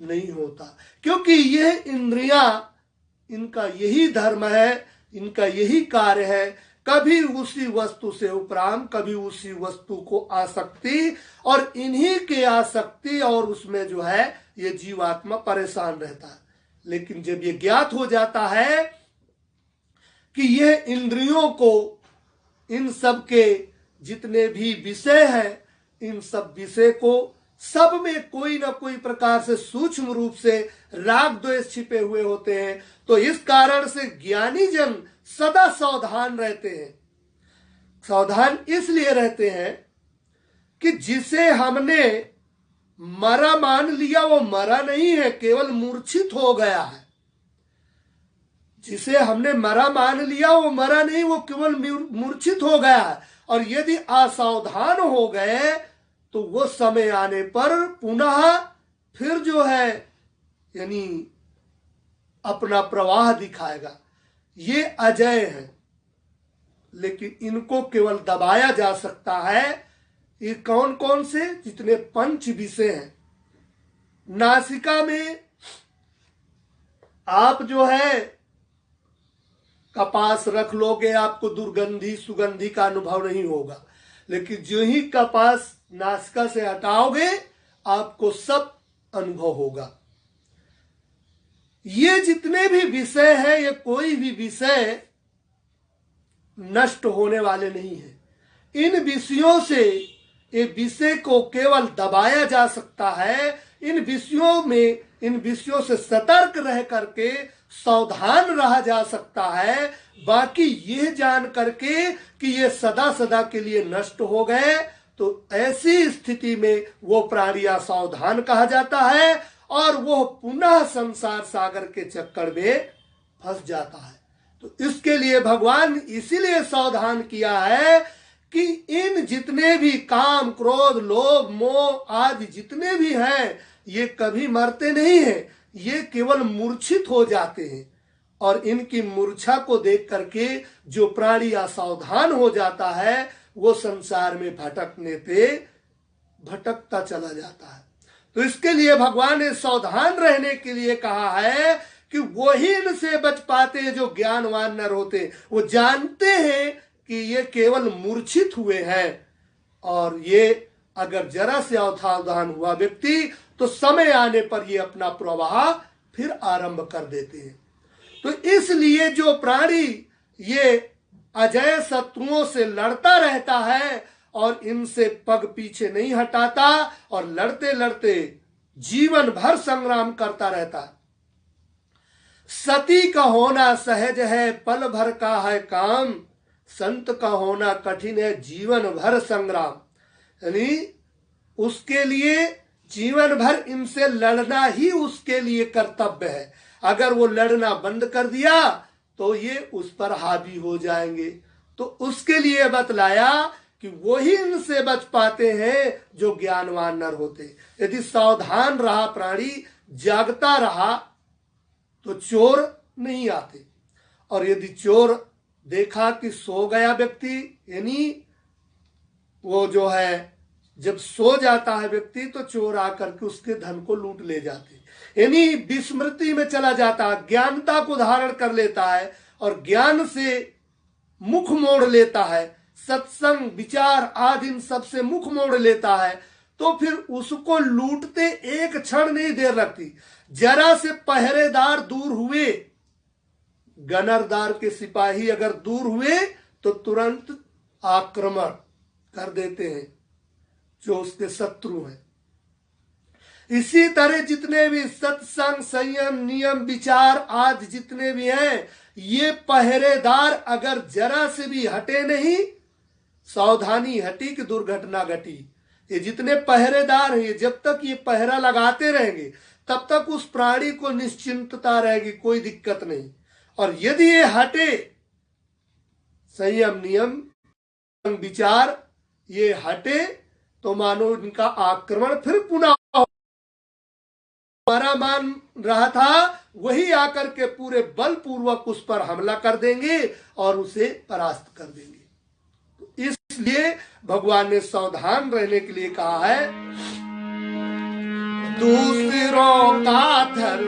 नहीं होता, क्योंकि यह इंद्रियां, इनका यही धर्म है, इनका यही कार्य है, कभी उसी वस्तु से उपराम, कभी उसी वस्तु को आसक्ति, और इन्हीं के आसक्ति और उसमें जो है ये जीवात्मा परेशान रहता है। लेकिन जब ये ज्ञात हो जाता है कि यह इंद्रियों को, इन सब के जितने भी विषय हैं, इन सब विषय को, सब में कोई ना कोई प्रकार से सूक्ष्म रूप से राग द्वेष छिपे हुए होते हैं, तो इस कारण से ज्ञानी जन सदा सावधान रहते हैं। सावधान इसलिए रहते हैं कि जिसे हमने मरा मान लिया वो मरा नहीं है, केवल मूर्छित हो गया है। जिसे हमने मरा मान लिया वो मरा नहीं, वो केवल मूर्छित हो गया है। और यदि असावधान हो गए तो वो समय आने पर पुनः फिर जो है यानी अपना प्रवाह दिखाएगा। ये अजय है, लेकिन इनको केवल दबाया जा सकता है। ये कौन कौन से? जितने पंच विषय हैं। नासिका में आप जो है कपास रख लोगे, आपको दुर्गंधी सुगंधी का अनुभव नहीं होगा, लेकिन जो ही कपास नासिका से हटाओगे आपको सब अनुभव होगा। ये जितने भी विषय हैं, ये कोई भी विषय नष्ट होने वाले नहीं है। इन विषयों से, ये विषय को केवल दबाया जा सकता है। इन विषयों में, इन विषयों से सतर्क रह करके सावधान रहा जा सकता है। बाकी यह जान करके कि ये सदा सदा के लिए नष्ट हो गए, तो ऐसी स्थिति में वो प्राणी असावधान कहा जाता है और वो पुनः संसार सागर के चक्कर में फंस जाता है। तो इसके लिए भगवान इसीलिए सावधान किया है कि इन जितने भी काम, क्रोध, लोभ, मोह आदि जितने भी हैं, ये कभी मरते नहीं हैं, ये केवल मूर्छित हो जाते हैं। और इनकी मूर्छा को देख करके जो प्राणी असावधान हो जाता है वो संसार में भटकता चला जाता है। तो इसके लिए भगवान ने सावधान रहने के लिए कहा है कि वही इनसे बच पाते हैं जो ज्ञानवान नर होते हैं। वो जानते हैं कि ये केवल मूर्छित हुए हैं, और ये अगर जरा से असावधान हुआ व्यक्ति तो समय आने पर ये अपना प्रवाह फिर आरंभ कर देते हैं। तो इसलिए जो प्राणी ये अजय शत्रुओं से लड़ता रहता है और इनसे पग पीछे नहीं हटाता और लड़ते लड़ते जीवन भर संग्राम करता रहता है। सती का होना सहज है, पल भर का है काम, संत का होना कठिन है, जीवन भर संग्राम। यानी उसके लिए जीवन भर इनसे लड़ना ही उसके लिए कर्तव्य है। अगर वो लड़ना बंद कर दिया तो ये उस पर हावी हो जाएंगे। तो उसके लिए बतलाया कि वही इनसे बच पाते हैं जो ज्ञानवान नर होते। यदि सावधान रहा प्राणी, जागता रहा, तो चोर नहीं आते। और यदि चोर देखा कि सो गया व्यक्ति, यानी वो जो है जब सो जाता है व्यक्ति तो चोर आकर के उसके धन को लूट ले जाते, यानी विस्मृति में चला जाता है, ज्ञानता को धारण कर लेता है और ज्ञान से मुख मोड़ लेता है, सत्संग विचार आदि इन सबसे मुख मोड़ लेता है। तो फिर उसको लूटते एक क्षण नहीं देर लगती। जरा से पहरेदार दूर हुए, गनरदार के सिपाही अगर दूर हुए तो तुरंत आक्रमण कर देते हैं जो उसके शत्रु हैं। इसी तरह जितने भी सत्संग, संयम, नियम, विचार आदि जितने भी हैं, ये पहरेदार अगर जरा से भी हटे नहीं, सावधानी हटी कि दुर्घटना घटी। ये जितने पहरेदार हैं, जब तक ये पहरा लगाते रहेंगे तब तक उस प्राणी को निश्चिंतता रहेगी, कोई दिक्कत नहीं। और यदि ये हटे, संयम, नियम, विचार ये हटे, तो मानो इनका आक्रमण फिर पुनः हमारा मान रहा था वही आकर के पूरे बलपूर्वक उस पर हमला कर देंगे और उसे परास्त कर देंगे। तो इसलिए भगवान ने सावधान रहने के लिए कहा है। दूसरों का धर्म